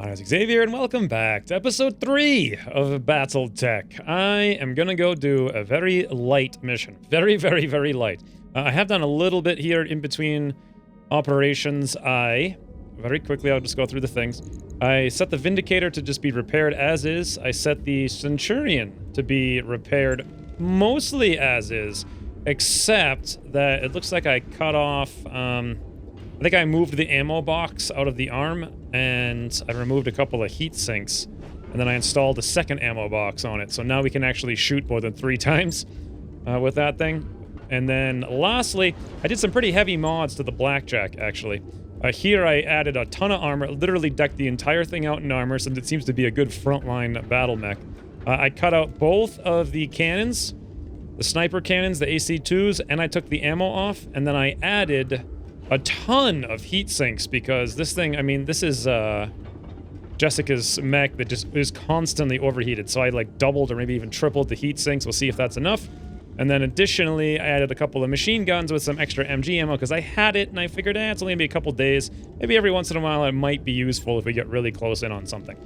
Hi, it's Xavier, and welcome back to episode 3 of Battletech. I am gonna go do a very light mission. Very, very, very light. I have done a little bit here in between operations. Very quickly, I'll just go through the things. I set the Vindicator to just be repaired as is. I set the Centurion to be repaired mostly as is, except that it looks like I cut off, I think I moved the ammo box out of the arm, and I removed a couple of heat sinks, and then I installed a second ammo box on it, so now we can actually shoot more than 3 times with that thing. And then lastly, I did some pretty heavy mods to the Blackjack, actually. Here I added a ton of armor, literally decked the entire thing out in armor, since it seems to be a good frontline battle mech. I cut out both of the cannons, the sniper cannons, the AC-2s, and I took the ammo off, and then I added a ton of heat sinks, because this thing, I mean, this is Jessica's mech that just is constantly overheated, so I like doubled or maybe even tripled the heat sinks. We'll see if that's enough. And then additionally, I added a couple of machine guns with some extra MG ammo, because I had it and I figured, it's only gonna be a couple days. Maybe every once in a while it might be useful if we get really close in on something.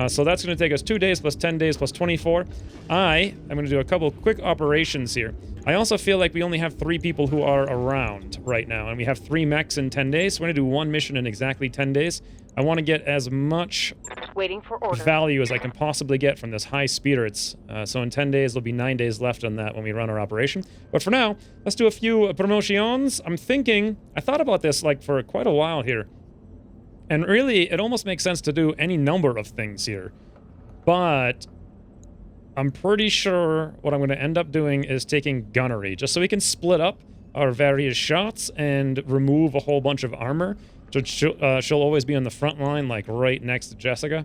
So that's going to take us 2 days plus 10 days plus 24. I'm going to do a couple quick operations here. I also feel like we only have 3 people who are around right now, and we have 3 mechs in 10 days. So we're going to do 1 mission in exactly 10 days. I want to get as much value as I can possibly get from this high speeder. So in 10 days, there'll be 9 days left on that when we run our operation. But for now, let's do a few promotions. I thought about this like for quite a while here. And really, it almost makes sense to do any number of things here. But I'm pretty sure what I'm going to end up doing is taking gunnery, just so we can split up our various shots and remove a whole bunch of armor. So she'll always be on the front line, like right next to Jessica.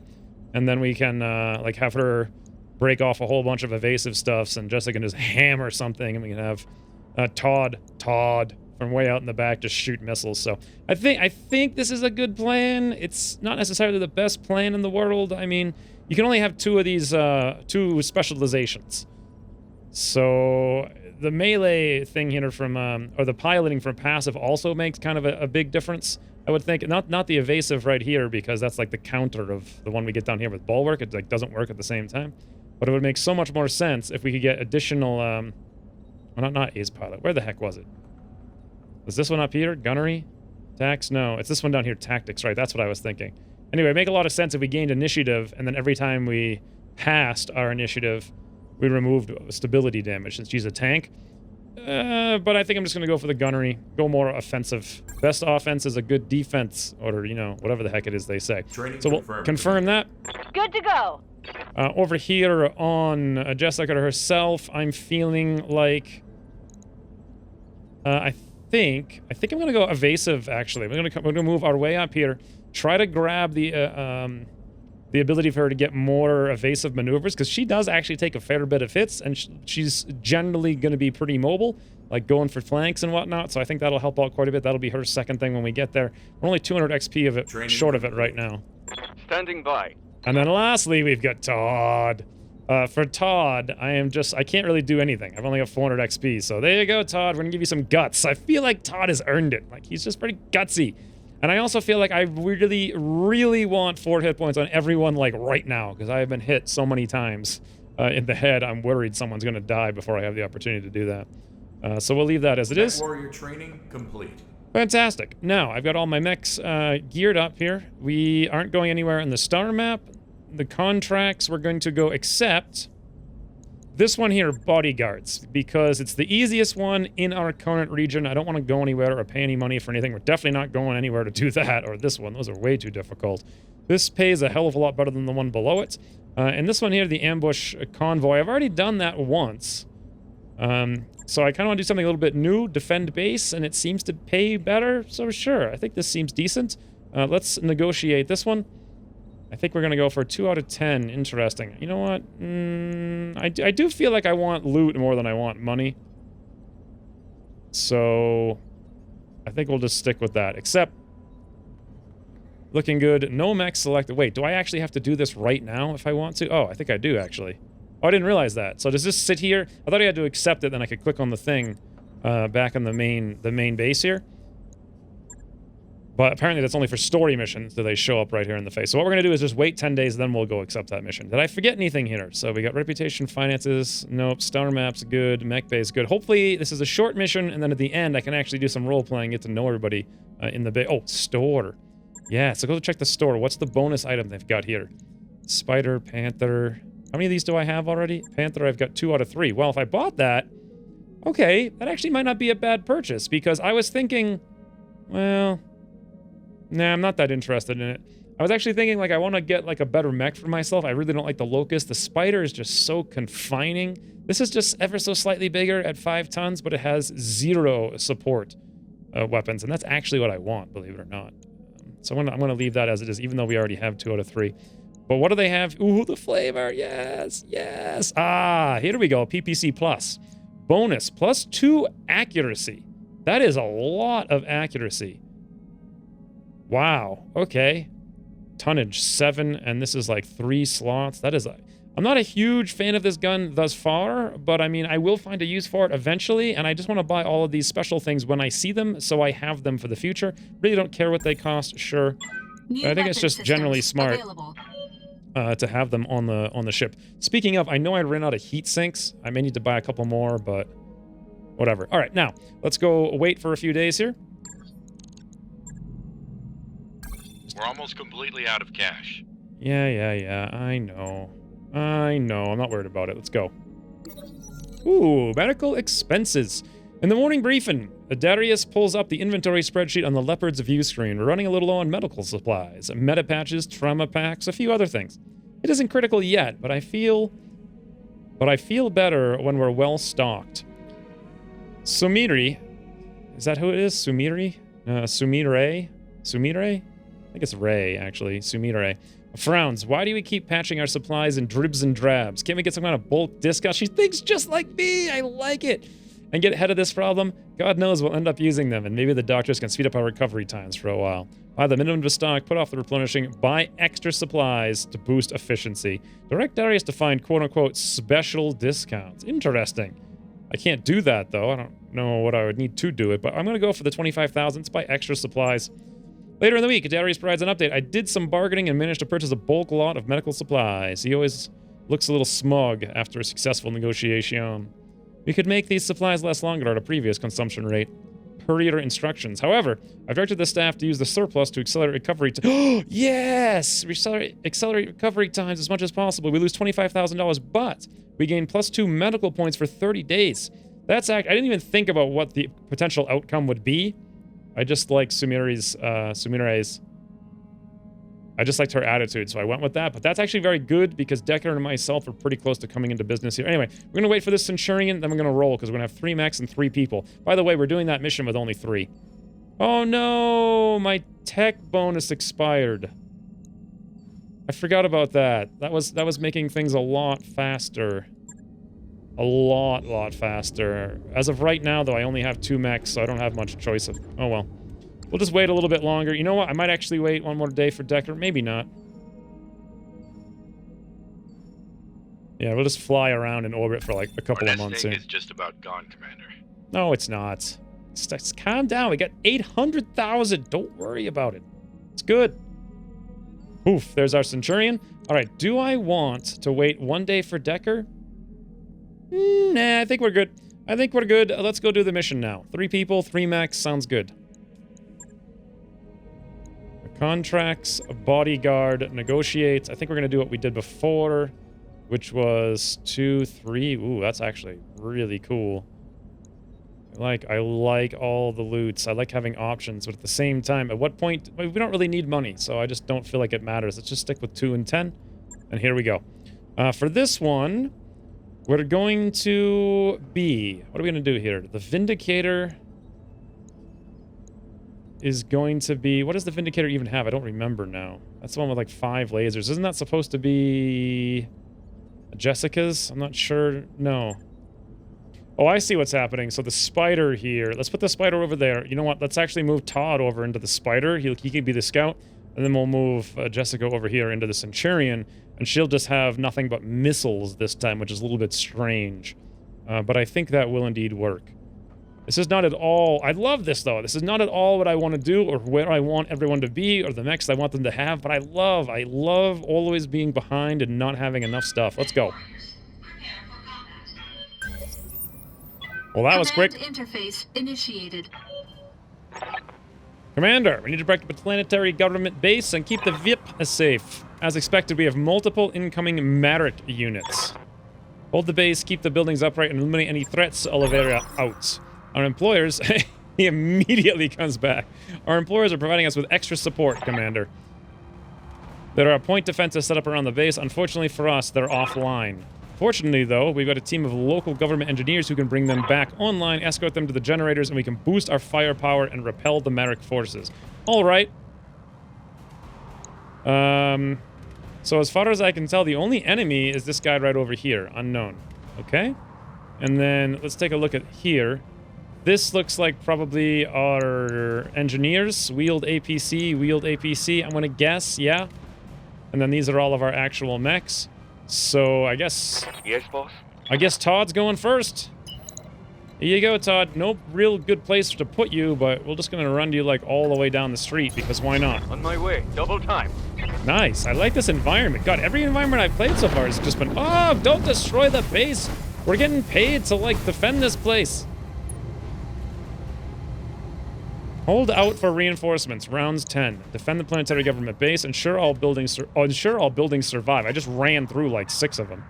And then we can like have her break off a whole bunch of evasive stuffs, and Jessica can just hammer something, and we can have Todd from way out in the back just shoot missiles. So I think this is a good plan. It's not necessarily the best plan in the world. I mean, you can only have 2 of these 2 specializations. So the melee thing here from or the piloting from passive also makes kind of a big difference, I would think. Not the evasive right here, because that's like the counter of the one we get down here with bulwark. It like doesn't work at the same time. But it would make so much more sense if we could get additional well, not ace pilot. Where the heck was it? Was this one up here? Gunnery? Tax? No, it's this one down here. Tactics, right? That's what I was thinking. Anyway, it make a lot of sense if we gained initiative, and then every time we passed our initiative, we removed stability damage, since she's a tank. But I think I'm just going to go for the gunnery. Go more offensive. Best offense is a good defense, or, you know, whatever the heck it is they say. So we'll confirm that. Good to go. Over here on Jessica herself, I'm feeling like... I think I'm gonna go evasive. Actually, we're gonna move our way up here. Try to grab the ability for her to get more evasive maneuvers, because she does actually take a fair bit of hits, and she's generally gonna be pretty mobile, like going for flanks and whatnot. So I think that'll help out quite a bit. That'll be her second thing when we get there. We're only 200 XP of it short of it right now. Standing by. And then lastly, we've got Todd. For Todd, I can't really do anything. I've only got 400 XP, so there you go, Todd. We're gonna give you some guts. I feel like Todd has earned it. Like, he's just pretty gutsy. And I also feel like I really, really want 4 hit points on everyone, like, right now, because I have been hit so many times in the head. I'm worried someone's gonna die before I have the opportunity to do that. So we'll leave that as it is. MechWarrior training complete. Fantastic. Now, I've got all my mechs geared up here. We aren't going anywhere in the star map. The contracts we're going to go except this one here, bodyguards, because it's the easiest one in our current region. I don't want to go anywhere or pay any money for anything. We're definitely not going anywhere to do that, or this one. Those are way too difficult. This pays a hell of a lot better than the one below it. And this one here, the ambush convoy, I've already done that once. So I kind of want to do something a little bit new, defend base, and it seems to pay better. So sure, I think this seems decent. Let's negotiate this one. I think we're going to go for 2 out of 10. Interesting. You know what? I do feel like I want loot more than I want money. So I think we'll just stick with that. Except, looking good. No mech selected. Wait, do I actually have to do this right now if I want to? Oh, I think I do, actually. Oh, I didn't realize that. So does this sit here? I thought I had to accept it, then I could click on the thing back on the main base here. But apparently that's only for story missions that they show up right here in the face. So what we're going to do is just wait 10 days, then we'll go accept that mission. Did I forget anything here? So we got reputation, finances, nope, star maps, good, mech base, good. Hopefully this is a short mission, and then at the end I can actually do some role-playing, get to know everybody in the base. Oh, store. Yeah, so go check the store. What's the bonus item they've got here? Spider, Panther. How many of these do I have already? Panther, I've got 2 out of 3. Well, if I bought that, okay, that actually might not be a bad purchase, because I was thinking, well... Nah, I'm not that interested in it. I was actually thinking, like, I want to get, like, a better mech for myself. I really don't like the Locust. The Spider is just so confining. This is just ever so slightly bigger at 5 tons, but it has 0 support weapons, and that's actually what I want, believe it or not. So I'm gonna leave that as it is, even though we already have 2 out of 3. But what do they have? Ooh, the flavor! Yes, yes! Ah, here we go, PPC Plus. Bonus, +2 accuracy. That is a lot of accuracy. Wow, okay. Tonnage, 7, and this is like 3 slots. That is a... I'm not a huge fan of this gun thus far, but I mean, I will find a use for it eventually, and I just want to buy all of these special things when I see them, so I have them for the future. Really don't care what they cost, sure. I think it's just generally smart to have them on the ship. Speaking of, I know I ran out of heat sinks. I may need to buy a couple more, but whatever. All right, now, let's go wait for a few days here. We're almost completely out of cash. Yeah. I know. I'm not worried about it. Let's go. Ooh, medical expenses. In the morning briefing, Darius pulls up the inventory spreadsheet on the Leopard's view screen. We're running a little low on medical supplies, meta patches, trauma packs, a few other things. It isn't critical yet, but I feel better when we're well stocked. Sumiri, is that who it is? Sumire? Sumire? I think it's Ray, actually. Sumire. Frowns. Why do we keep patching our supplies in dribs and drabs? Can't we get some kind of bulk discount? She thinks just like me. I like it. And get ahead of this problem? God knows we'll end up using them, and maybe the doctors can speed up our recovery times for a while. Buy the minimum to stock, put off the replenishing, buy extra supplies to boost efficiency. Direct Darius to find quote-unquote special discounts. Interesting. I can't do that, though. I don't know what I would need to do it, but I'm going to go for the 25,000 to buy extra supplies. Later in the week, Darius provides an update. I did some bargaining and managed to purchase a bulk lot of medical supplies. He always looks a little smug after a successful negotiation. We could make these supplies last longer at a previous consumption rate. Per your instructions. However, I've directed the staff to use the surplus to accelerate recovery yes! Accelerate recovery times as much as possible. We lose $25,000, but we gain +2 medical points for 30 days. That's I didn't even think about what the potential outcome would be. I just like Sumire's, I just liked her attitude, so I went with that. But that's actually very good because Decker and myself are pretty close to coming into business here. Anyway, we're going to wait for this Centurion, then we're going to roll because we're going to have 3 mechs and 3 people. By the way, we're doing that mission with only 3. Oh no, my tech bonus expired. I forgot about that. That was making things a lot faster. A lot faster. As of right now, though, I only have 2 mechs, so I don't have much choice of... Oh, well. We'll just wait a little bit longer. You know what? I might actually wait 1 more day for Decker. Maybe not. Yeah, we'll just fly around in orbit for, like, a couple of months. It's just about gone, Commander. No, it's not. Just calm down. We got 800,000. Don't worry about it. It's good. Oof, there's our Centurion. All right, do I want to wait 1 day for Decker? Nah, I think we're good. Let's go do the mission now. 3 people, 3 mechs, sounds good. Contracts, bodyguard, negotiate. I think we're going to do what we did before, which was 2, 3. Ooh, that's actually really cool. I like all the loots. I like having options, but at the same time, at what point... We don't really need money, so I just don't feel like it matters. Let's just stick with 2 and 10. And here we go. For this one... We're going to be... What are we going to do here? The Vindicator is going to be... What does the Vindicator even have? I don't remember now. That's the one with like 5 lasers. Isn't that supposed to be... Jessica's? I'm not sure. No. Oh, I see what's happening. So the Spider here... Let's put the Spider over there. You know what? Let's actually move Todd over into the Spider. He can be the Scout. And then we'll move Jessica over here into the Centurion. And she'll just have nothing but missiles this time, which is a little bit strange. But I think that will indeed work. This is not at all... I love this, though. This is not at all what I want to do or where I want everyone to be or the mechs I want them to have, but I love always being behind and not having enough stuff. Let's go. Well, that was quick. Interface initiated. Commander, we need to break the planetary government base and keep the VIP safe. As expected, we have multiple incoming Marek units. Hold the base, keep the buildings upright, and eliminate any threats to Oliveira out. Our employers... He immediately comes back. Our employers are providing us with extra support, Commander. There are point defenses set up around the base. Unfortunately for us, they're offline. Fortunately, though, we've got a team of local government engineers who can bring them back online, escort them to the generators, and we can boost our firepower and repel the Marek forces. All right. So as far as I can tell, the only enemy is this guy right over here, unknown. Okay? And then let's take a look at here. This looks like probably our engineers. Wheeled APC, I'm gonna guess, yeah? And then these are all of our actual mechs. So I guess... Yes, boss? I guess Todd's going first. Here you go, Todd. No real good place to put you, but we're just gonna run you like all the way down the street, because why not? On my way. Double time. Nice. I like this environment. God, every environment I've played so far has just been, oh, don't destroy the base. We're getting paid to, like, defend this place. Hold out for reinforcements. Rounds 10. Defend the planetary government base. Ensure all buildings survive. I just ran through like 6 of them.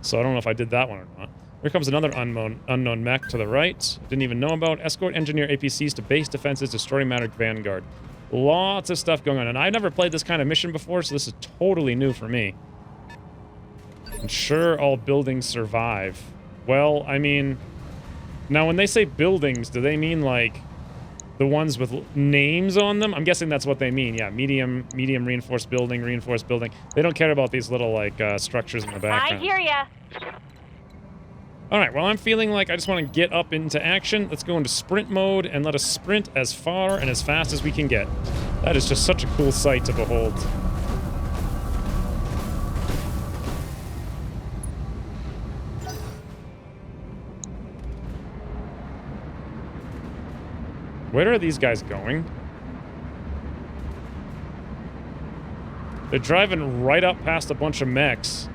So I don't know if I did that one or not. Here comes another unknown mech to the right. Didn't even know about. Escort engineer APCs to base defenses. Destroy Marek vanguard. Lots of stuff going on. And I never played this kind of mission before, so this is totally new for me. Ensure all buildings survive. Well, I mean... Now, when they say buildings, do they mean like... the ones with names on them? I'm guessing that's what they mean. Yeah, medium reinforced building. They don't care about these little, like, structures in the background. I hear ya. Alright, well, I'm feeling like I just want to get up into action. Let's go into sprint mode and let us sprint as far and as fast as we can get. That is just such a cool sight to behold. Where are these guys going? They're driving right up past a bunch of mechs.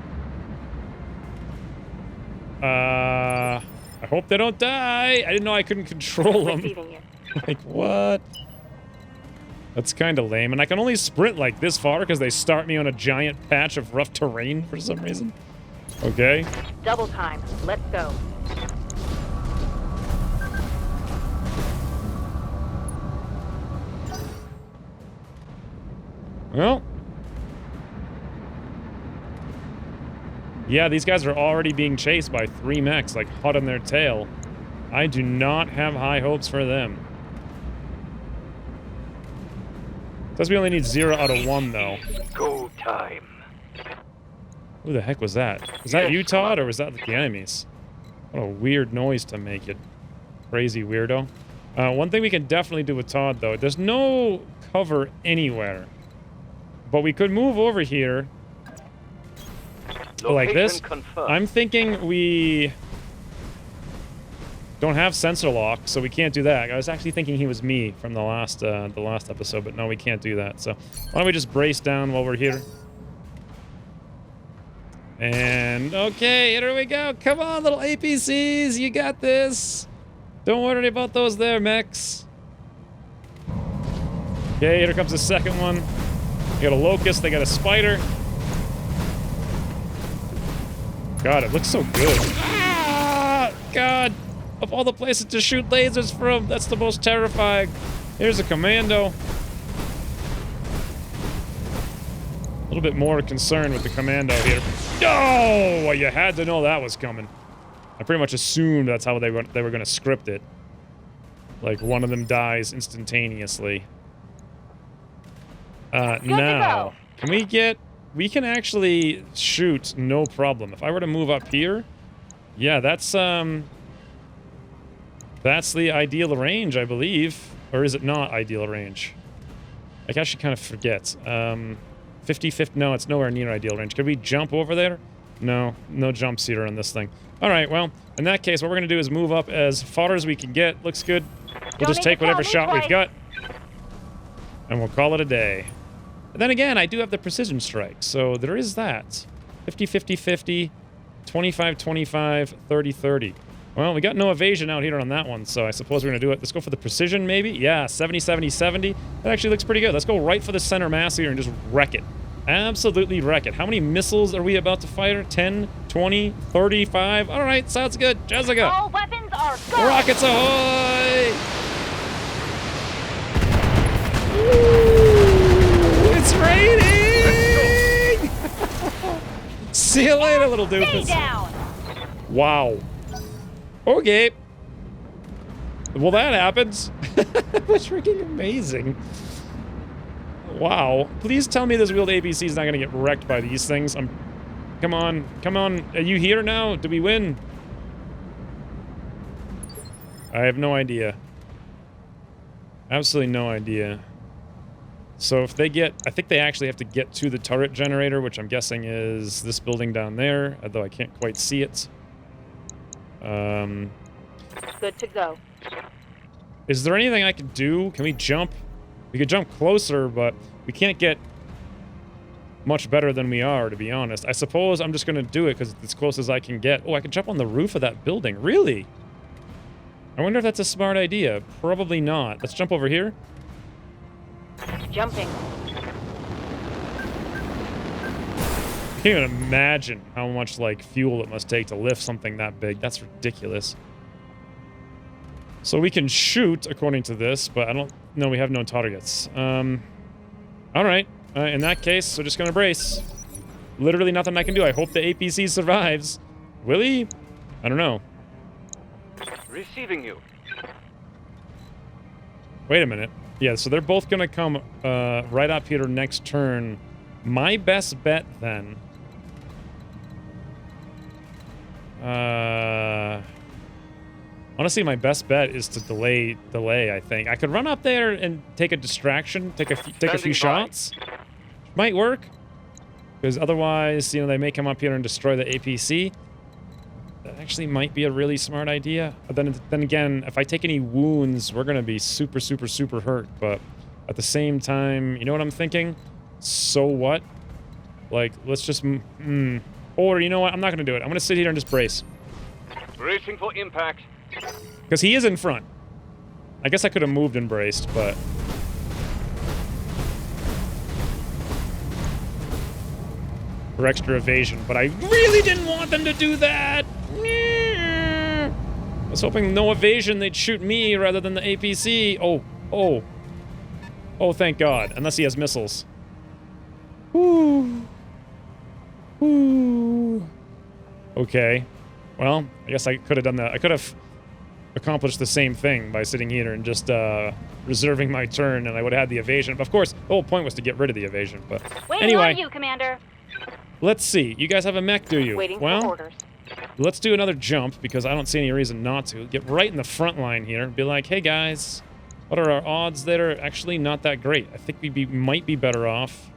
I hope they don't die. I didn't know I couldn't control them. Like, what? That's kind of lame. And I can only sprint like this far because they start me on a giant patch of rough terrain for some reason. Okay. Double time. Let's go. Well. Yeah, these guys are already being chased by 3 mechs, like, hot on their tail. I do not have high hopes for them. Says we only need 0 out of 1, though. Go time. Who the heck was that? Was that you, Todd, or was that the enemies? What a weird noise to make it. Crazy weirdo. One thing we can definitely do with Todd, though, there's no cover anywhere. But we could move over here like this. Confirmed. I'm thinking we don't have sensor lock, so we can't do that. I was actually thinking he was me from the last episode, but no, we can't do that. So why don't we just brace down while we're here? And okay, here we go. Come on, little APCs, you got this. Don't worry about those there, mechs. Okay, here comes the second one. They got a locust, they got a spider. God, it looks so good. Ah! God! Of all the places to shoot lasers from, that's the most terrifying. Here's a commando. A little bit more concerned with the commando here. Oh! Well, you had to know that was coming. I pretty much assumed that's how they were going to script it. Like, one of them dies instantaneously. Now, can we get... We can actually shoot, no problem. If I were to move up here, yeah, that's the ideal range, I believe. Or is it not ideal range? I actually kind of forget. 50-50, no, it's nowhere near ideal range. Could we jump over there? No jumps here on this thing. All right, well, in that case, what we're going to do is move up as far as we can get. Looks good. We'll just take whatever shot we've got, and we'll call it a day. And then again, I do have the precision strike, so there is that. 50, 50, 50, 25, 25, 30, 30. Well, we got no evasion out here on that one, so I suppose we're going to do it. Let's go for the precision, maybe? Yeah, 70, 70, 70. That actually looks pretty good. Let's go right for the center mass here and just wreck it. Absolutely wreck it. How many missiles are we about to fire? 10, 20, 35? All right, sounds good. Jessica. All weapons are go! Rockets ahoy! Ooh, it's raining! See you later, little doofus. Stay down! Wow. Okay. Well, that happens. That was freaking amazing. Wow. Please tell me this wheeled APC is not going to get wrecked by these things. Come on. Come on. Are you here now? Do we win? I have no idea. Absolutely no idea. So if they get... I think they actually have to get to the turret generator, which I'm guessing is this building down there, although I can't quite see it. Good to go. Is there anything I can do? Can we jump? We could jump closer, but we can't get much better than we are, to be honest. I suppose I'm just going to do it because it's as close as I can get. Oh, I can jump on the roof of that building. Really? I wonder if that's a smart idea. Probably not. Let's jump over here. Jumping. I can't even imagine how much, like, fuel it must take to lift something that big. That's ridiculous. So we can shoot, according to this, but I don't... No, we have no targets. Alright. In that case, we're just gonna brace. Literally nothing I can do. I hope the APC survives. Will he? I don't know. Receiving you. Wait a minute. Yeah, so they're both gonna come right up here next turn. My best bet, then... honestly, my best bet is to delay, I think. I could run up there and take a distraction, take a few shots. Might work. Because otherwise, you know, they may come up here and destroy the APC. That actually might be a really smart idea. But then again, if I take any wounds, we're going to be super, super, super hurt. But at the same time, you know what I'm thinking? So what? Like, let's just... Or, you know what? I'm not going to do it. I'm going to sit here and just brace. Bracing for impact. Because he is in front. I guess I could have moved and braced, but... For extra evasion, but I really didn't want them to do that! I was hoping no evasion, they'd shoot me rather than the APC. Oh, thank God. Unless he has missiles. Ooh. Okay. Well, I guess I could have done that. I could have accomplished the same thing by sitting here and just reserving my turn, and I would have had the evasion. But of course, the whole point was to get rid of the evasion. But Waiting on you, Commander. Let's see. You guys have a mech, do you? Waiting well, for orders. Let's do another jump, because I don't see any reason not to. Get right in the front line here. Be like, hey guys, what are our odds that are actually not that great? I think we might be better off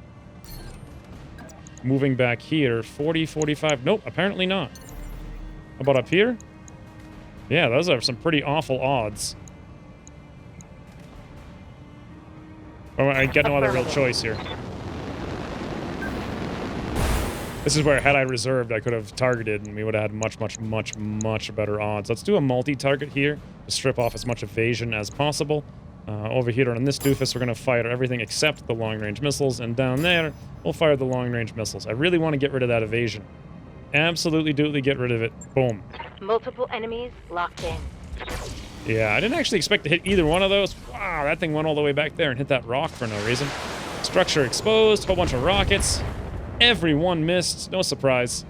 moving back here. 40, 45. Nope, apparently not. How about up here? Yeah, those are some pretty awful odds. Oh, I get no other real choice here. This is where, had I reserved, I could have targeted, and we would have had much, much, much, much better odds. Let's do a multi-target here to strip off as much evasion as possible. Over here on this doofus, we're going to fire everything except the long-range missiles, and down there, we'll fire the long-range missiles. I really want to get rid of that evasion. Absolutely, doodly get rid of it. Boom. Multiple enemies locked in. Yeah, I didn't actually expect to hit either one of those. Wow, that thing went all the way back there and hit that rock for no reason. Structure exposed, whole bunch of rockets. Everyone missed. No surprise.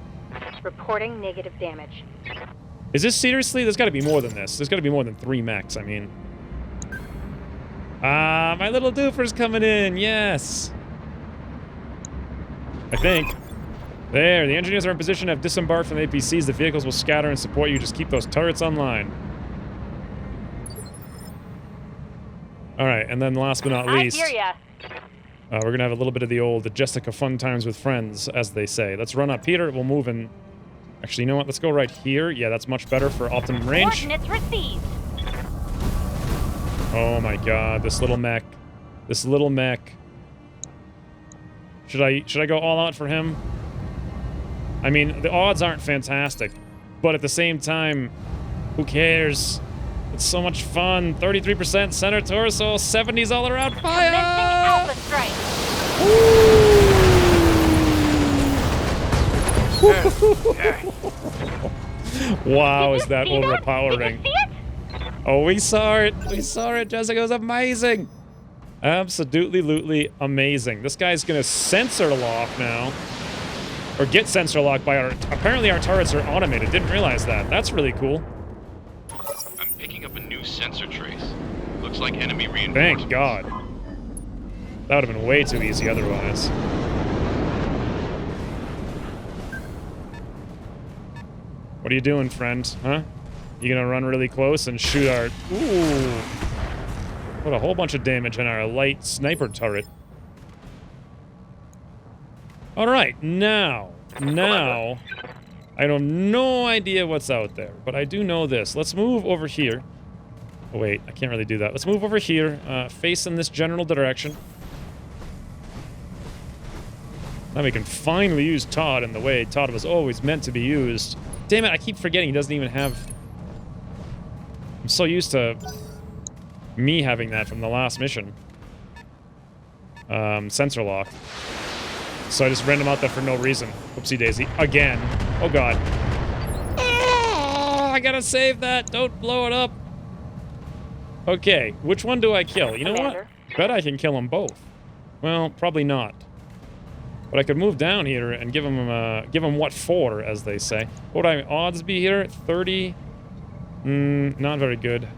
Reporting negative damage. Is this seriously? There's got to be more than this. There's got to be more than 3 mechs, I mean. My little doofer's coming in. Yes. I think. There, the engineers are in position to have disembarked from the APCs. The vehicles will scatter and support you. Just keep those turrets online. Alright, and then last but not least... I hear ya. We're gonna have a little bit of the old Jessica fun times with friends, as they say. Let's run up here. We'll move in. Actually, you know what? Let's go right here. Yeah, that's much better for optimum range. Coordinates received. Oh my god, this little mech. This little mech. Should I go all out for him? I mean, the odds aren't fantastic, but at the same time, who cares? It's so much fun. 33% center torso, 70s all around fire! Alpha strike. Wow, is Did you that see overpowering? Did you see it? Oh, we saw it. We saw it. Jessica was amazing. Absolutely amazing. This guy's gonna sensor lock now. Or get sensor lock by our... Apparently our turrets are automated. Didn't realize that. That's really cool. I'm picking up a new sensor trace. Looks like enemy reinforcements. Thank God. That would have been way too easy otherwise. What are you doing, friend? Huh? You gonna run really close and shoot our... Ooh. Put a whole bunch of damage on our light sniper turret. Alright, now, I have no idea what's out there, but I do know this. Let's move over here. Oh wait, I can't really do that. Let's move over here, face in this general direction. Now we can finally use Todd in the way Todd was always meant to be used. Damn it, I keep forgetting he doesn't even have... I'm so used to me having that from the last mission. Sensor lock. So I just ran him out there for no reason. Whoopsie daisy. Again. Oh god. Oh, I gotta save that. Don't blow it up. Okay, which one do I kill? You know what? Bet I can kill them both. Well, probably not. But I could move down here and give him what for, as they say. What would my odds be here? 30. Not very good.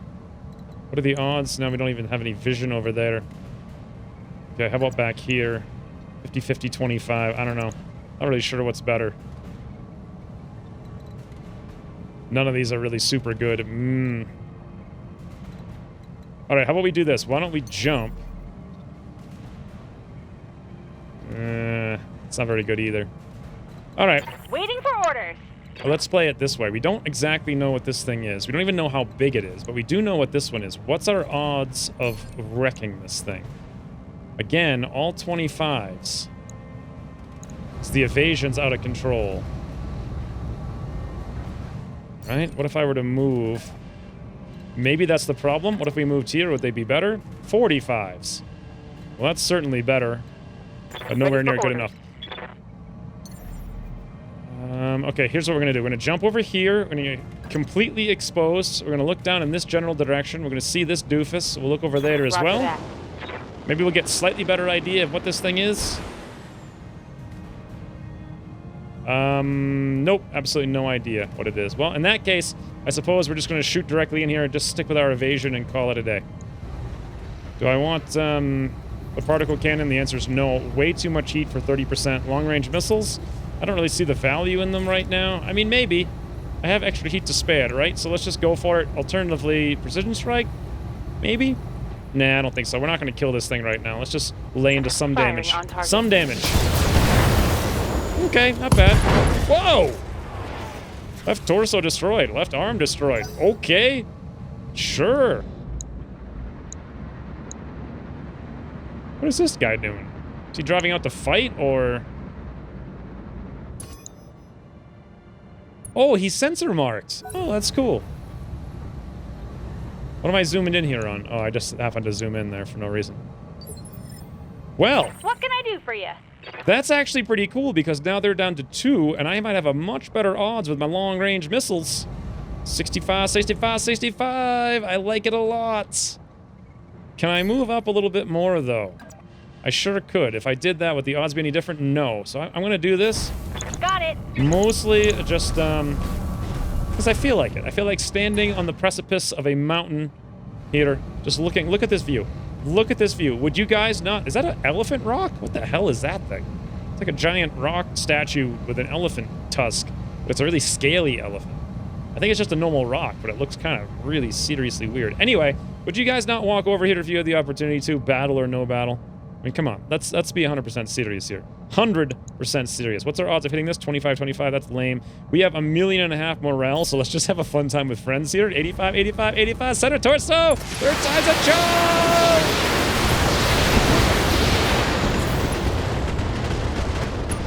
What are the odds? Now we don't even have any vision over there. Okay, how about back here? 50, 50, 25. I don't know. Not really sure what's better. None of these are really super good. Alright, how about we do this? Why don't we jump? It's not very good either. Alright. Waiting for orders. Well, let's play it this way. We don't exactly know what this thing is. We don't even know how big it is, but we do know what this one is. What's our odds of wrecking this thing? Again, all 25s. So the evasion's out of control. Right? What if I were to move? Maybe that's the problem. What if we moved here? Would they be better? 45s. Well, that's certainly better. But nowhere near good enough. Okay, here's what we're going to do. We're going to jump over here. We're going to get completely exposed. We're going to look down in this general direction. We're going to see this doofus. We'll look over there as well. Maybe we'll get a slightly better idea of what this thing is. Nope. Absolutely no idea what it is. Well, in that case, I suppose we're just going to shoot directly in here and just stick with our evasion and call it a day. Do I want, a particle cannon? The answer is no. Way too much heat for 30%. Long-range missiles? I don't really see the value in them right now. I mean, maybe. I have extra heat to spare, right? So let's just go for it. Alternatively, precision strike? Maybe? Nah, I don't think so. We're not going to kill this thing right now. Let's just lay into some damage. Some damage. Okay, not bad. Whoa! Left torso destroyed. Left arm destroyed. Okay. Sure. What is this guy doing? Is he driving out to fight, or... Oh, he's sensor marked. Oh, that's cool. What am I zooming in here on? Oh, I just happened to zoom in there for no reason. Well. What can I do for you? That's actually pretty cool, because now they're down to 2, and I might have a much better odds with my long-range missiles. 65, 65, 65. I like it a lot. Can I move up a little bit more, though? I sure could. If I did that, would the odds be any different? No. So I'm going to do this. Got it. Mostly just, because I feel like it. I feel like standing on the precipice of a mountain here, just looking. Look at this view. Look at this view. Would you guys not... Is that an elephant rock? What the hell is that thing? It's like a giant rock statue with an elephant tusk. But it's a really scaly elephant. I think it's just a normal rock, but it looks kind of really seriously weird. Anyway, would you guys not walk over here if you had the opportunity to, battle or no battle? I mean, come on. Let's be 100% serious here. 100% serious. What's our odds of hitting this? 25-25. That's lame. We have 1.5 million morale, so let's just have a fun time with friends here. 85, 85, 85. Center torso! Third time's a charge!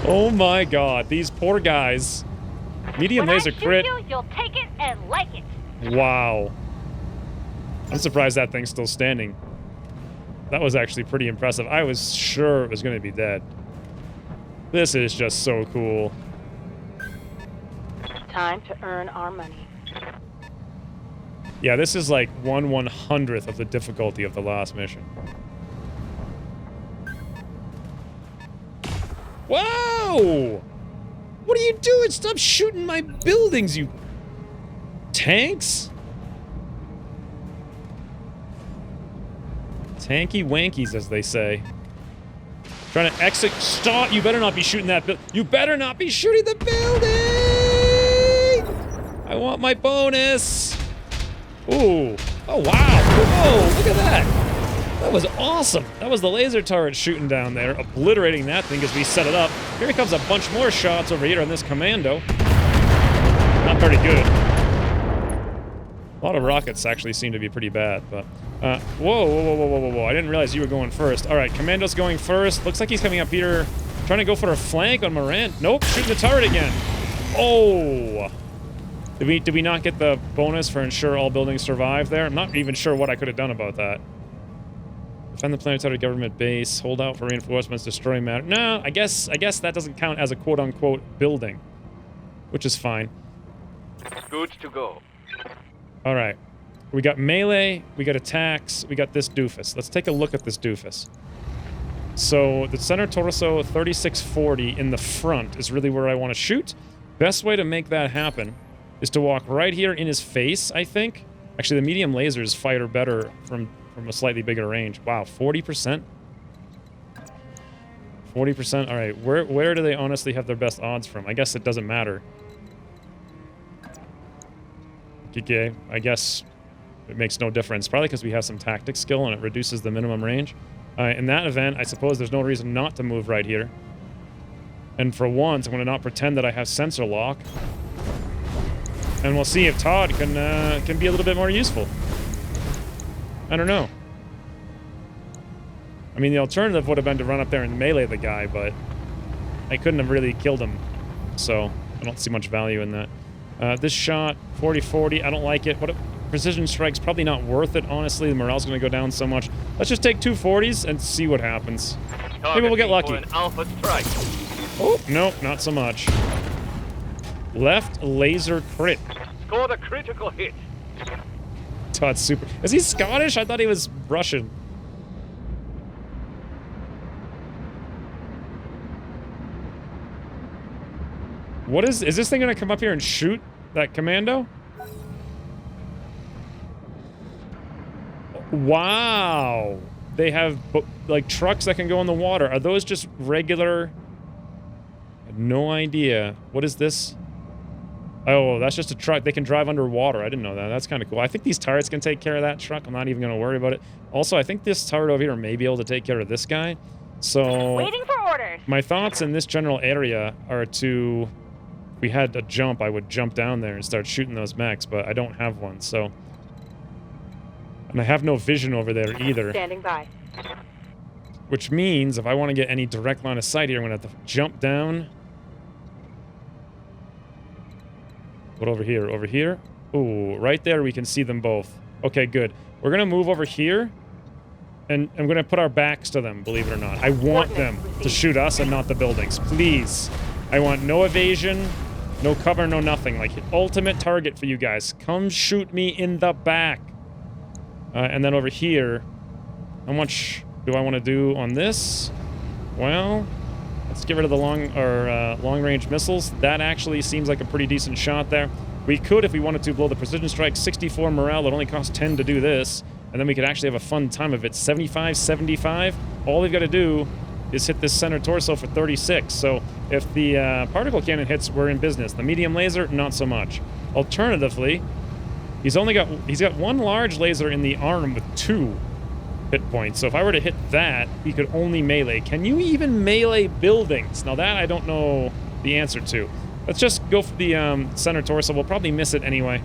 Oh my god. These poor guys. Medium When laser I shoot crit. you, you'll take it and like it. Wow. I'm surprised that thing's still standing. That was actually pretty impressive. I was sure it was going to be dead. This is just so cool. Time to earn our money. Yeah, this is like 1/100th of the difficulty of the last mission. Whoa! What are you doing? Stop shooting my buildings, you tanks! Tanky wankies, as they say. Trying to exit. Stop! You better not be shooting that You better not be shooting the building! I want my bonus! Ooh. Oh, wow. Whoa, look at that. That was awesome. That was the laser turret shooting down there, obliterating that thing as we set it up. Here comes a bunch more shots over here on this commando. Not very good. A lot of rockets actually seem to be pretty bad, but... whoa. I didn't realize you were going first. All right, Commando's going first. Looks like he's coming up here, trying to go for a flank on Morant. Nope, shooting the turret again. Oh! Did we not get the bonus for ensure all buildings survive there? I'm not even sure what I could have done about that. Defend the planetary government base. Hold out for reinforcements. Destroy matter. No, I guess that doesn't count as a quote-unquote building, which is fine. Good to go. All right. We got melee, we got attacks, we got this doofus. Let's take a look at this doofus. So the center torso 3640 in the front is really where I want to shoot. Best way to make that happen is to walk right here in his face, I think. Actually, the medium lasers fire better from a slightly bigger range. Wow, 40%? 40%? All right, where do they honestly have their best odds from? I guess it doesn't matter. Okay, I guess it makes no difference. Probably because we have some tactics skill and it reduces the minimum range. In that event, I suppose there's no reason not to move right here. And for once, I'm going to not pretend that I have sensor lock. And we'll see if Todd can be a little bit more useful. I don't know. I mean, the alternative would have been to run up there and melee the guy, but I couldn't have really killed him. So I don't see much value in that. This shot, 40-40, I don't like it. Precision strike's probably not worth it, honestly. The morale's going to go down so much. Let's just take 2 40s and see what happens. Maybe we'll get lucky. An alpha strike. Oh, no, not so much. Left laser crit. Scored a critical hit. Todd's super. Is he Scottish? I thought he was Russian. What is this thing going to come up here and shoot that commando? Wow. They have, like, trucks that can go in the water. Are those just regular? I have no idea. What is this? Oh, that's just a truck. They can drive underwater. I didn't know that. That's kind of cool. I think these turrets can take care of that truck. I'm not even going to worry about it. Also, I think this turret over here may be able to take care of this guy. So... Waiting for orders. My thoughts in this general area are to... If we had a jump, I would jump down there and start shooting those mechs, but I don't have one, so... And I have no vision over there either. Standing by. Which means, if I want to get any direct line of sight here, I'm going to have to jump down. What over here? Over here? Ooh, right there we can see them both. Okay, good. We're going to move over here. And I'm going to put our backs to them, believe it or not. I want them to shoot us and not the buildings. Please. I want no evasion, no cover, no nothing. Like, ultimate target for you guys. Come shoot me in the back. And then over here, how much do I want to do on this? Well, let's get rid of the long-range missiles. That actually seems like a pretty decent shot there. We could, if we wanted to, blow the precision strike. 64 morale. It only costs 10 to do this. And then we could actually have a fun time of it. 75, 75. All we've got to do is hit this center torso for 36. So if the particle cannon hits, we're in business. The medium laser, not so much. Alternatively, he's got one large laser in the arm with 2. hit points. So if I were to hit that, he could only melee. Can you even melee buildings? Now that I don't know the answer to. Let's just go for the center torso. We'll probably miss it anyway.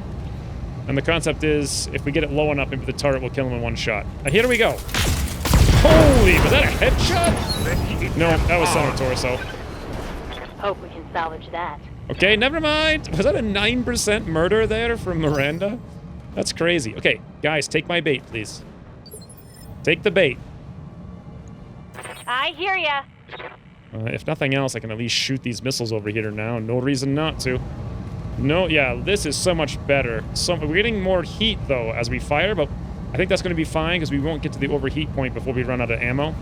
And the concept is, if we get it low enough into the turret, we'll kill him in one shot. Here we go. Holy, was that a headshot? No, that was center torso. Hope we can salvage that. Okay, never mind. Was that a 9% murder there from Miranda? That's crazy. Okay, guys, take my bait, please. Take the bait. I hear ya. If nothing else, I can at least shoot these missiles over here now. No reason not to. No, yeah, this is so much better. We're getting more heat, though, as we fire, but I think that's going to be fine, because we won't get to the overheat point before we run out of ammo.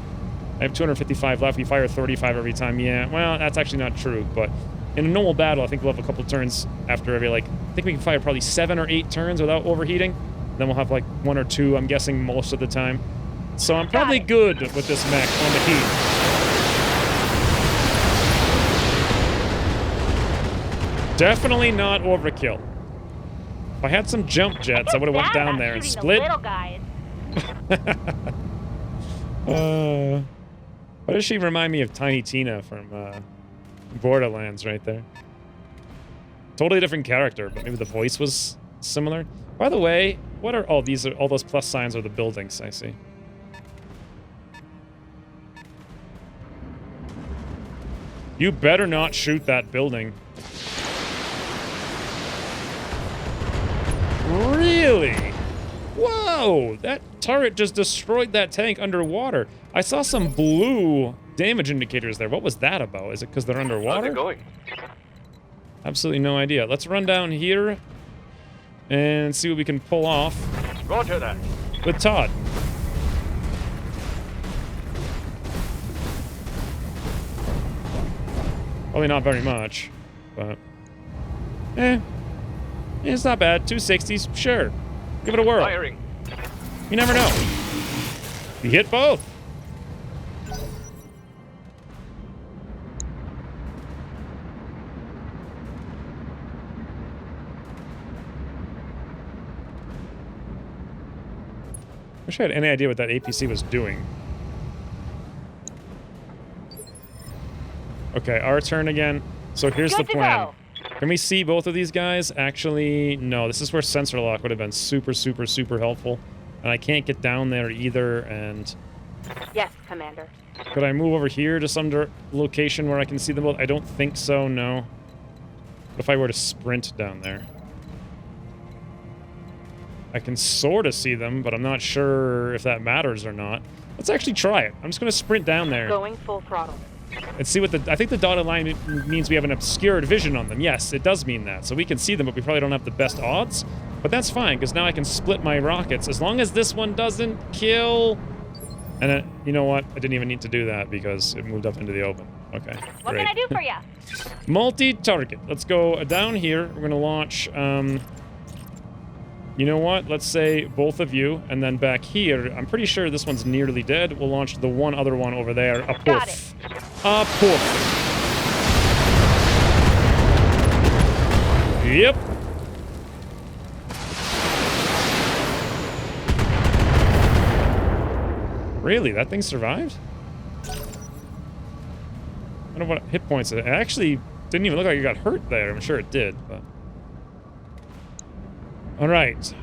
I have 255 left. We fire 35 every time. Yeah, well, that's actually not true, but in a normal battle, I think we'll have a couple turns after every, like, I think we can fire probably 7 or 8 turns without overheating. Then we'll have, like, 1 or 2, I'm guessing, most of the time. So I'm probably good with this mech on the heat. Definitely not overkill. If I had some jump jets, I would have went down there and split. The little guys. Why does she remind me of Tiny Tina from Borderlands right there? Totally different character, but maybe the voice was similar. By the way, what are all these? All those plus signs are the buildings, I see. You better not shoot that building. Really? Whoa! That turret just destroyed that tank underwater. I saw some blue damage indicators there. What was that about? Is it because they're underwater? How's it going? Absolutely no idea. Let's run down here and see what we can pull off. Roger that. With Todd. Probably not very much, but it's not bad. 260s, sure. Give it a whirl. Firing. You never know. You hit both. Wish I had any idea what that APC was doing. Okay, our turn again. So here's the plan. Can we see both of these guys? Actually, no. This is where sensor lock would have been super, super, super helpful. And I can't get down there either, and... Yes, Commander. Could I move over here to some location where I can see them both? I don't think so, no. What if I were to sprint down there? I can sort of see them, but I'm not sure if that matters or not. Let's actually try it. I'm just going to sprint down there. Going full throttle. And see what the... I think the dotted line means we have an obscured vision on them. Yes, it does mean that. So we can see them, but we probably don't have the best odds. But that's fine, because now I can split my rockets. As long as this one doesn't kill... And then, you know what? I didn't even need to do that, because it moved up into the open. Okay, What great. can I do for you? Multi-target. Let's go down here. We're going to launch... you know what? Let's say both of you, and then back here, I'm pretty sure this one's nearly dead. We'll launch the one other one over there. A poof. Got it. A poof. Yep. Really? That thing survived? I don't know what hit points it actually didn't even look like it got hurt there. I'm sure it did, but... Alright.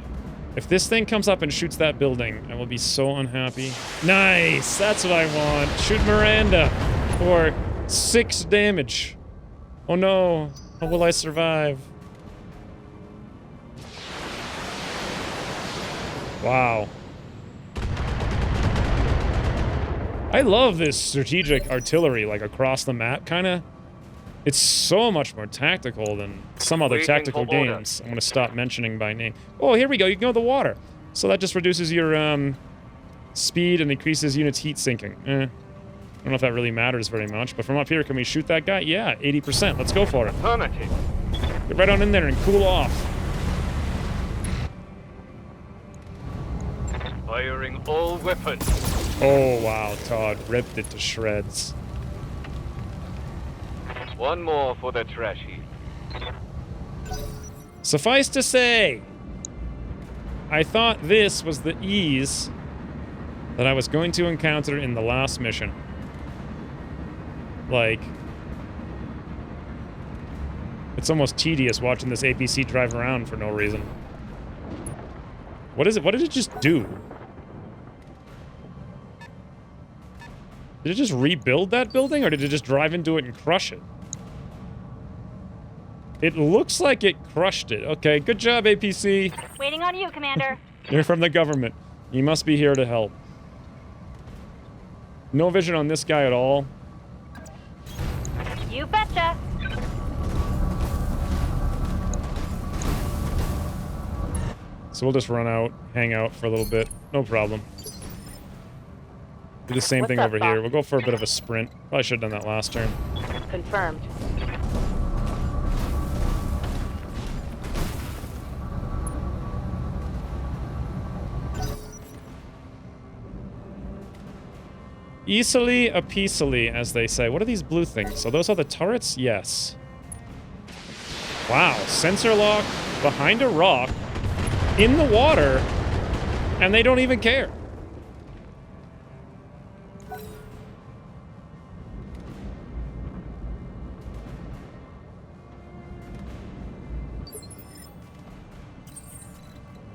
If this thing comes up and shoots that building, I will be so unhappy. Nice! That's what I want. Shoot Miranda for 6 damage. Oh no. How will I survive? Wow. I love this strategic artillery, like, across the map, kind of. It's so much more tactical than some other tactical games. I'm going to stop mentioning by name. Oh, here we go. You can go to the water. So that just reduces your speed and increases units heat sinking. I don't know if that really matters very much, but from up here, can we shoot that guy? Yeah, 80%. Let's go for it. Affirmative. Get right on in there and cool off. Firing all weapons. Oh, wow. Todd ripped it to shreds. One more for the trash heap. Suffice to say, I thought this was the ease that I was going to encounter in the last mission. Like, it's almost tedious watching this APC drive around for no reason. What is it? What did it just do? Did it just rebuild that building, or did it just drive into it and crush it? It looks like it crushed it. Okay, good job, APC. Waiting on you, Commander. You're from the government. You must be here to help. No vision on this guy at all. You betcha. So we'll just run out, hang out for a little bit. No problem. Do the same thing over here. We'll go for a bit of a sprint. Probably should have done that last turn. Confirmed. Easily a peacily, as they say. What are these blue things? So those are the turrets? Yes. Wow. Sensor lock behind a rock in the water, and they don't even care.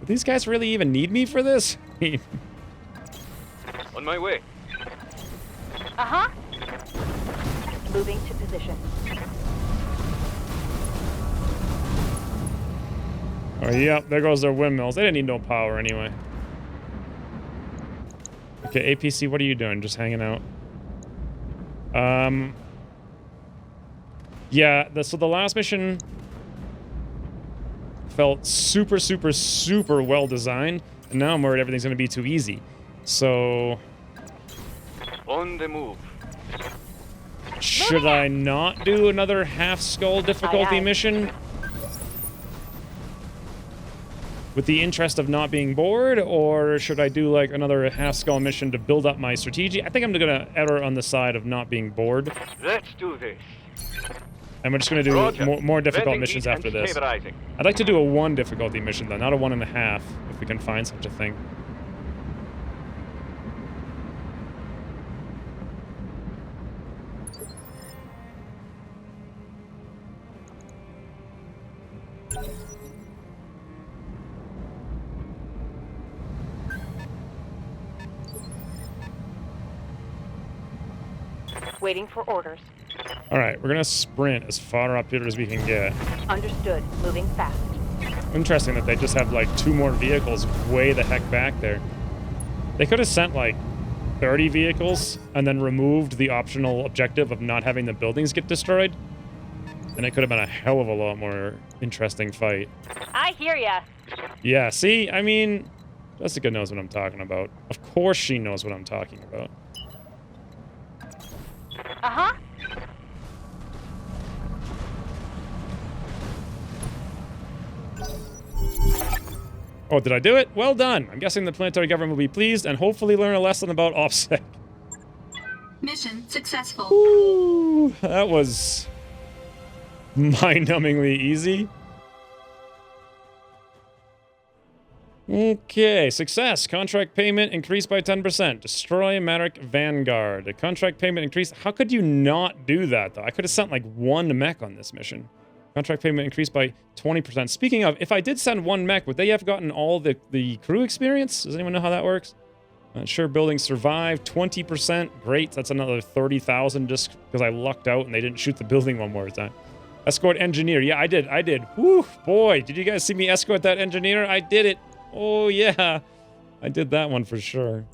Do these guys really even need me for this? On my way. Uh-huh. Moving to position. Oh, yep, there goes their windmills. They didn't need no power anyway. Okay, APC, what are you doing? Just hanging out? Yeah, so the last mission felt super, super, super well designed, and now I'm worried everything's going to be too easy. So... On the move. should I not do another half-skull difficulty mission? With the interest of not being bored, or should I do like another half-skull mission to build up my strategy? I think I'm gonna err on the side of not being bored. Let's do this. And we're just gonna do more difficult missions after this. I'd like to do a 1 difficulty mission though, not a 1.5, if we can find such a thing. Waiting for orders. Alright, we're gonna sprint as far up here as we can get. Understood. Moving fast. Interesting that they just have like 2 more vehicles way the heck back there. They could have sent like 30 vehicles and then removed the optional objective of not having the buildings get destroyed. And it could have been a hell of a lot more interesting fight. I hear ya. Yeah, see? I mean, Jessica knows what I'm talking about. Of course she knows what I'm talking about. Uh-huh. Oh, did I do it? Well done. I'm guessing the planetary government will be pleased and hopefully learn a lesson about OPSEC. Mission successful. Ooh, that was mind-numbingly easy. Okay, success. Contract payment increased by 10%. Destroy Marik Vanguard. The contract payment increased. How could you not do that, though? I could have sent like 1 mech on this mission. Contract payment increased by 20%. Speaking of, if I did send 1 mech, would they have gotten all the crew experience? Does anyone know how that works? Ensure buildings survive. 20%. Great. That's another 30,000 just because I lucked out and they didn't shoot the building one more time. Escort engineer. Yeah, I did. Whew, boy. Did you guys see me escort that engineer? I did it. Oh, yeah. I did that one for sure.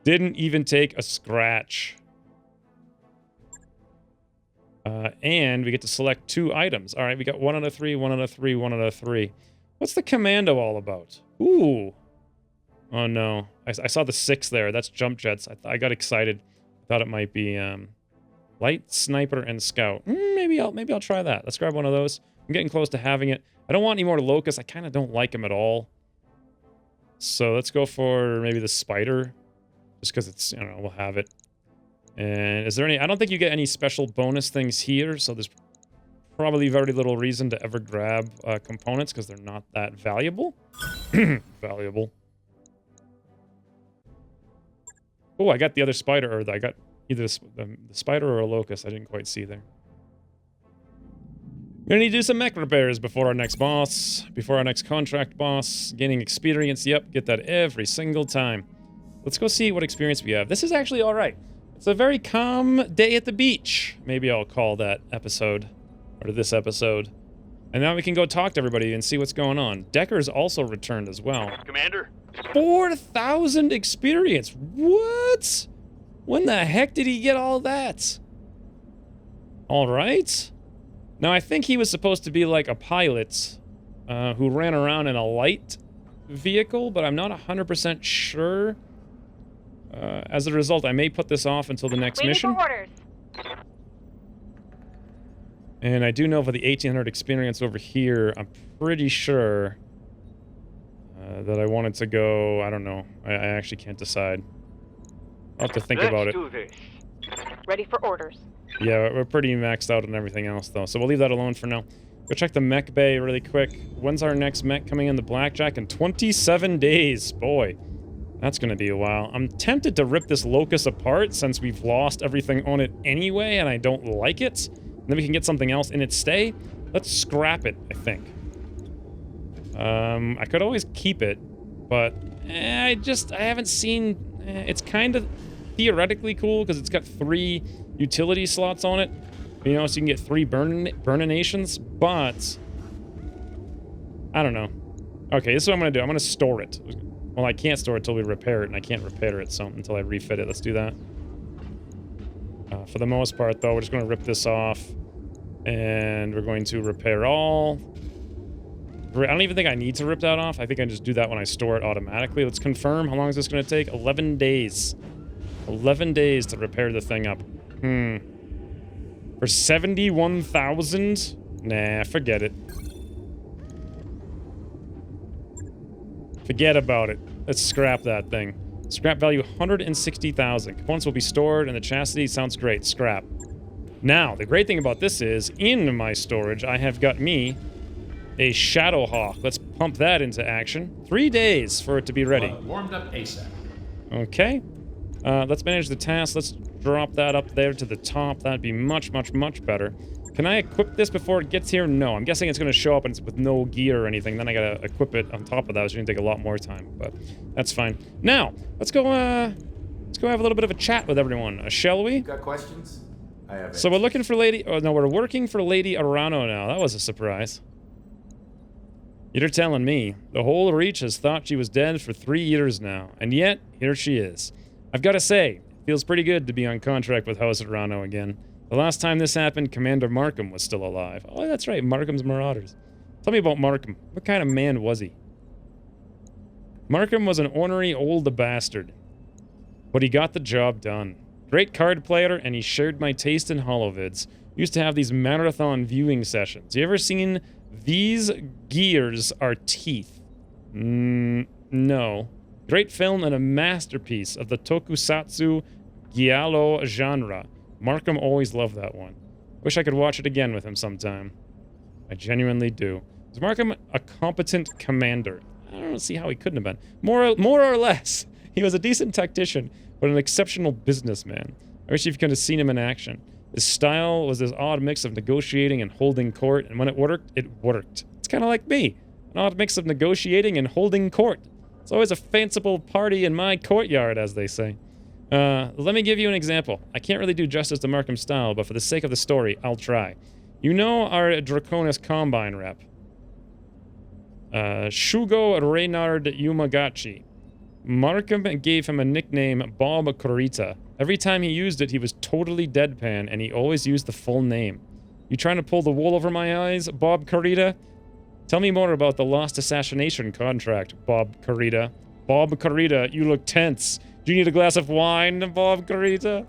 Didn't even take a scratch. And we get to select 2 items. All right, we got 1 out of 3, 1 out of 3, 1 out of 3. What's the commando all about? Ooh. Oh, no. I saw the 6 there. That's jump jets. I got excited. Thought it might be light, sniper, and scout. Maybe I'll try that. Let's grab one of those. I'm getting close to having it. I don't want any more locusts. I kind of don't like them at all. So let's go for maybe the spider. Just because it's, I don't know, we'll have it. And is there any... I don't think you get any special bonus things here, so there's probably very little reason to ever grab components because they're not that valuable. Valuable. Oh, I got the other spider, or I got either the spider or a locust. I didn't quite see there. We're gonna need to do some mech repairs before our next boss, before our next contract boss. Gaining experience, yep, get that every single time. Let's go see what experience we have. This is actually alright. It's a very calm day at the beach. Maybe I'll call that episode, or this episode. And now we can go talk to everybody and see what's going on. Decker's also returned as well. Commander? 4,000 experience. What? When the heck did he get all that? All right. Now, I think he was supposed to be like a pilot who ran around in a light vehicle, but I'm not 100% sure. As a result, I may put this off until the next mission. Waiting for orders. And I do know for the 1,800 experience over here, I'm pretty sure that I wanted to go, I don't know. I actually can't decide. I'll have to think about it. Let's do this. Ready for orders. Yeah, we're pretty maxed out on everything else, though, so we'll leave that alone for now. Go check the mech bay really quick. When's our next mech coming in? The Blackjack in 27 days. Boy, that's gonna be a while. I'm tempted to rip this Locust apart since we've lost everything on it anyway, and I don't like it. And then we can get something else in its stay. Let's scrap it, I think. I could always keep it, but I haven't seen... it's kind of theoretically cool because it's got 3 utility slots on it. You know, so you can get 3 burninations, but... I don't know. Okay, this is what I'm going to do. I'm going to store it. Well, I can't store it until we repair it, and I can't repair it so until I refit it. Let's do that. For the most part, though, we're just going to rip this off, and we're going to repair all. I don't even think I need to rip that off. I think I just do that when I store it automatically. Let's confirm. How long is this going to take? 11 days. 11 days to repair the thing up. For 71,000? Nah, forget it. Forget about it. Let's scrap that thing. Scrap value 160,000. Components will be stored in the chassis. Sounds great. Scrap. Now, the great thing about this is, in my storage, I have got me a Shadowhawk. Let's pump that into action. 3 days for it to be ready. Warmed up ASAP. Okay. Let's manage the task. Let's drop that up there to the top. That'd be much, much, much better. Can I equip this before it gets here? No. I'm guessing it's going to show up and it's with no gear or anything. Then I got to equip it on top of that, which is going to take a lot more time. But that's fine. Now, let's go have a little bit of a chat with everyone, shall we? Got questions? I have. So we're looking for Lady... Oh, no, we're working for Lady Arano now. That was a surprise. You're telling me. The whole Reach has thought she was dead for 3 years now. And yet, here she is. I've got to say, it feels pretty good to be on contract with House Arano again. The last time this happened, Commander Markham was still alive. Oh, that's right, Markham's Marauders. Tell me about Markham. What kind of man was he? Markham was an ornery old bastard. But he got the job done. Great card player, and he shared my taste in holovids. Used to have these marathon viewing sessions. You ever seen These Gears Are Teeth? No. Great film and a masterpiece of the tokusatsu giallo genre. Markham always loved that one. Wish I could watch it again with him sometime. I genuinely do. Is Markham a competent commander? I don't see how he couldn't have been. More or less. He was a decent tactician, but an exceptional businessman. I wish you could have seen him in action. His style was this odd mix of negotiating and holding court, and when it worked, it worked. It's kind of like me. An odd mix of negotiating and holding court. It's always a fanciful party in my courtyard, as they say. Let me give you an example. I can't really do justice to Markham's style, but for the sake of the story, I'll try. You know our Draconis Combine rep. Shugo Reynard Yumagachi. Markham gave him a nickname, Bob Kurita. Every time he used it, he was totally deadpan, and he always used the full name. You trying to pull the wool over my eyes, Bob Kurita? Tell me more about the lost assassination contract, Bob Kurita. Bob Kurita, you look tense. Do you need a glass of wine, Bob Kurita?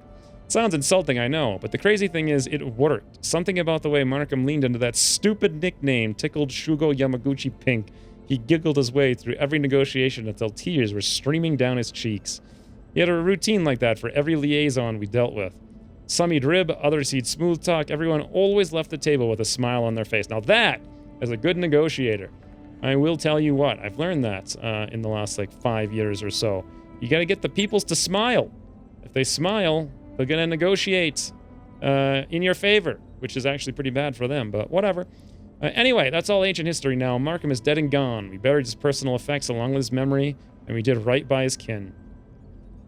Sounds insulting, I know, but the crazy thing is, it worked. Something about the way Markham leaned into that stupid nickname tickled Shugo Yamaguchi pink. He giggled his way through every negotiation until tears were streaming down his cheeks. He had a routine like that for every liaison we dealt with. Some he'd rib, others he'd smooth talk. Everyone always left the table with a smile on their face. Now that is a good negotiator. I will tell you what, I've learned that in the last, 5 years or so. You gotta get the peoples to smile. If they smile, they're gonna negotiate in your favor, which is actually pretty bad for them, but whatever. Anyway, that's all ancient history now. Markham is dead and gone. We buried his personal effects along with his memory, and we did right by his kin.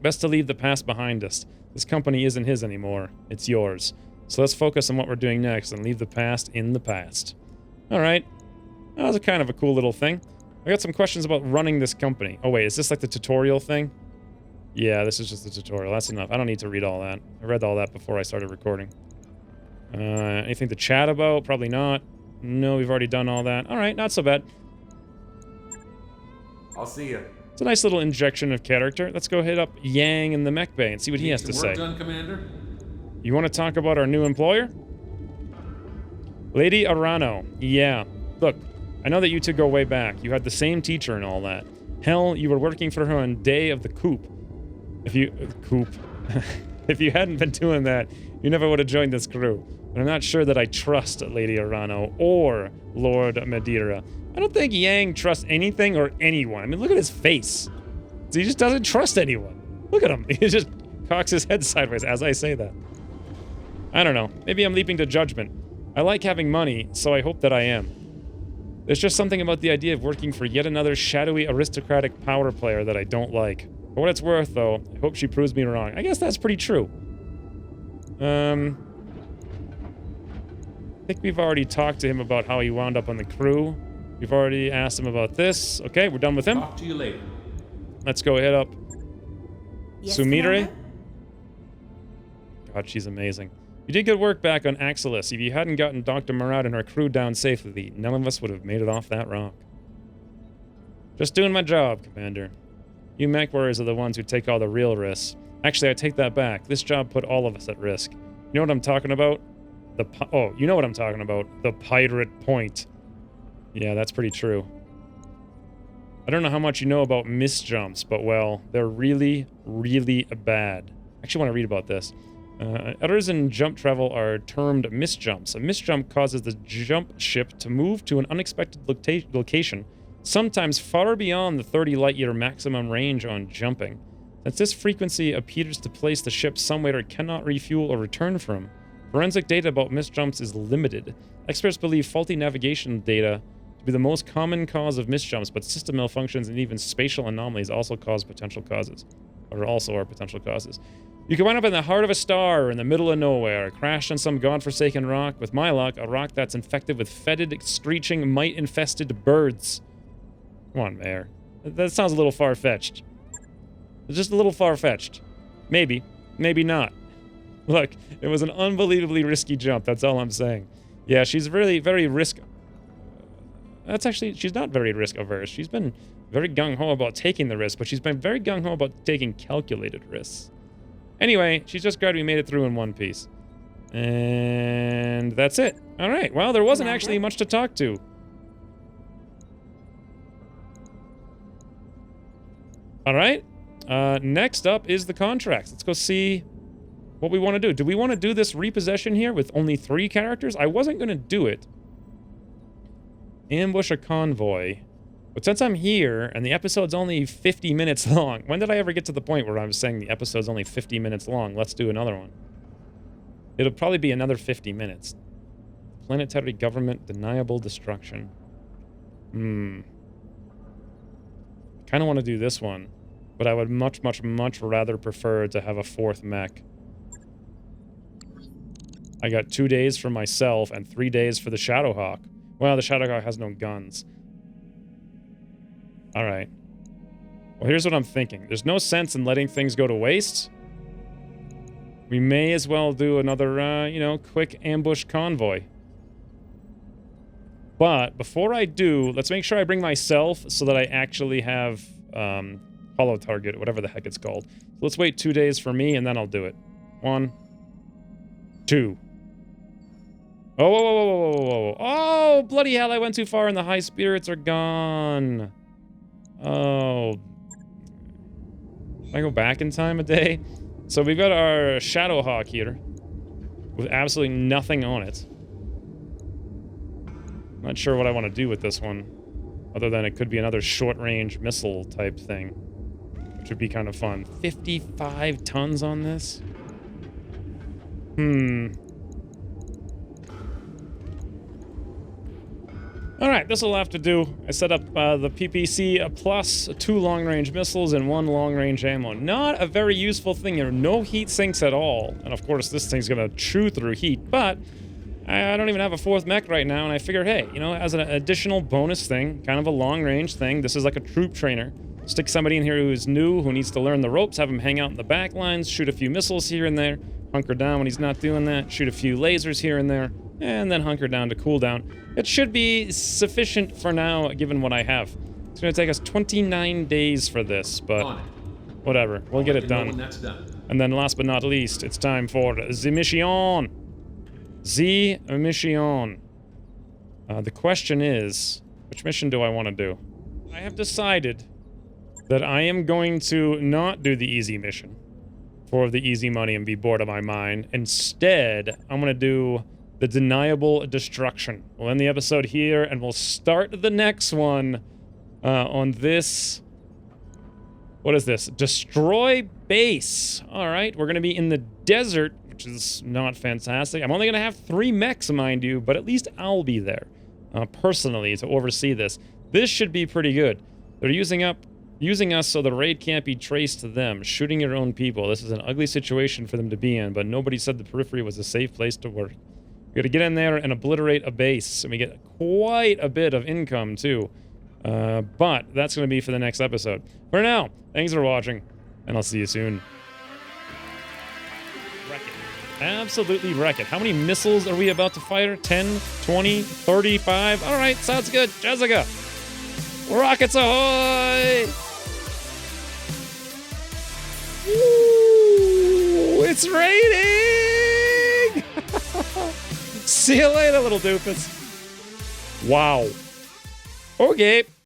Best to leave the past behind us. This company isn't his anymore. It's yours. So let's focus on what we're doing next and leave the past in the past. Alright. That was a kind of a cool little thing. I got some questions about running this company. Oh wait, is this like the tutorial thing? Yeah, this is just the tutorial. That's enough. I don't need to read all that. I read all that before I started recording. Anything to chat about? Probably not. No, we've already done all that. Alright, not so bad. I'll see you. It's a nice little injection of character. Let's go hit up Yang in the mech bay and see what he has to say. Work done, Commander? You want to talk about our new employer? Lady Arano. Yeah. Look, I know that you two go way back. You had the same teacher and all that. Hell, you were working for her on day of the coup. If you... coup. If you hadn't been doing that, you never would have joined this crew. But I'm not sure that I trust Lady Arano or Lord Madeira. I don't think Yang trusts anything or anyone. I mean, look at his face. He just doesn't trust anyone. Look at him. He just cocks his head sideways as I say that. I don't know. Maybe I'm leaping to judgment. I like having money, so I hope that I am. There's just something about the idea of working for yet another shadowy aristocratic power player that I don't like. For what it's worth, though, I hope she proves me wrong. I guess that's pretty true. I think we've already talked to him about how he wound up on the crew. We've already asked him about this. Okay, we're done with him. Talk to you later. Let's go hit up Yes, Sumire. Commander? God, she's amazing. You did good work back on Axelis. If you hadn't gotten Dr. Murad and her crew down safely, none of us would have made it off that rock. Just doing my job, Commander. You MechWarriors are the ones who take all the real risks. Actually, I take that back. This job put all of us at risk. You know what I'm talking about? You know what I'm talking about. The Pirate Point. Yeah, that's pretty true. I don't know how much you know about misjumps, but well, they're really, really bad. I actually want to read about this. Errors in jump travel are termed misjumps. A misjump causes the jump ship to move to an unexpected location, sometimes far beyond the 30 light-year maximum range on jumping. Since this frequency appears to place the ship somewhere it cannot refuel or return from, forensic data about misjumps is limited. Experts believe faulty navigation data to be the most common cause of misjumps, but system malfunctions and even spatial anomalies also cause potential causes, or also are potential causes. You can wind up in the heart of a star or in the middle of nowhere, crashed on some godforsaken rock, with my luck, a rock that's infected with fetid, screeching, mite-infested birds. Come on, Mayor. That sounds a little far-fetched. It's just a little far-fetched. Maybe. Maybe not. Look, it was an unbelievably risky jump, that's all I'm saying. Yeah, she's really very risk... she's not very risk-averse. She's been very gung-ho about taking the risk, but she's been very gung-ho about taking calculated risks. Anyway, she's just glad we made it through in one piece. And that's it. All right, well, there wasn't actually much to talk to. All right, next up is the contracts. Let's go see what we want to do. Do we want to do this repossession here with only 3 characters? I wasn't going to do it. Ambush a convoy. But since I'm here, and the episode's only 50 minutes long... When did I ever get to the point where I was saying the episode's only 50 minutes long? Let's do another one. It'll probably be another 50 minutes. Planetary government, deniable destruction. Kind of want to do this one. But I would much, much, much rather prefer to have a 4th mech. I got 2 days for myself and 3 days for the Shadowhawk. Well, the Shadowhawk has no guns. Alright. Well, here's what I'm thinking. There's no sense in letting things go to waste. We may as well do another, you know, quick ambush convoy. But before I do, let's make sure I bring myself so that I actually have hollow target, whatever the heck it's called. So let's wait 2 days for me, and then I'll do it. 1, 2. Oh, whoa, whoa, whoa, whoa, whoa, whoa. Oh, bloody hell, I went too far and the high spirits are gone. Oh. Can I go back in time a day? So we've got our Shadowhawk here with absolutely nothing on it. Not sure what I want to do with this one, other than it could be another short-range missile type thing, which would be kind of fun. 55 tons on this? All right, this will have to do. I set up the PPC plus 2 long-range missiles and 1 long-range ammo. Not a very useful thing here. No heat sinks at all. And of course, this thing's gonna chew through heat, but I don't even have a 4th mech right now, and I figured, hey, you know, as an additional bonus thing, kind of a long-range thing, this is like a troop trainer. Stick somebody in here who is new, who needs to learn the ropes, have him hang out in the back lines, shoot a few missiles here and there, hunker down when he's not doing that, shoot a few lasers here and there, and then hunker down to cool down. It should be sufficient for now, given what I have. It's going to take us 29 days for this, but whatever. We'll get it done. That's done. And then last but not least, it's time for the mission. The mission. The question is, which mission do I want to do? I have decided that I am going to not do the easy mission for the easy money and be bored of my mind. Instead, I'm going to do the deniable destruction. We'll end the episode here, and we'll start the next one on this. What is this? Destroy base. All right, we're going to be in the desert, which is not fantastic. I'm only going to have 3 mechs, mind you, but at least I'll be there personally to oversee this. This should be pretty good. They're using us so the raid can't be traced to them. Shooting your own people. This is an ugly situation for them to be in, but nobody said the periphery was a safe place to work. We gotta get in there and obliterate a base, and we get quite a bit of income, too. But that's gonna be for the next episode. For now, thanks for watching, and I'll see you soon. Wreck it. Absolutely wreck it. How many missiles are we about to fire? 10, 20, 35? Alright, sounds good. Jessica! Rockets ahoy! Ooh, it's raining! See you later, little doofus. Wow. Okay.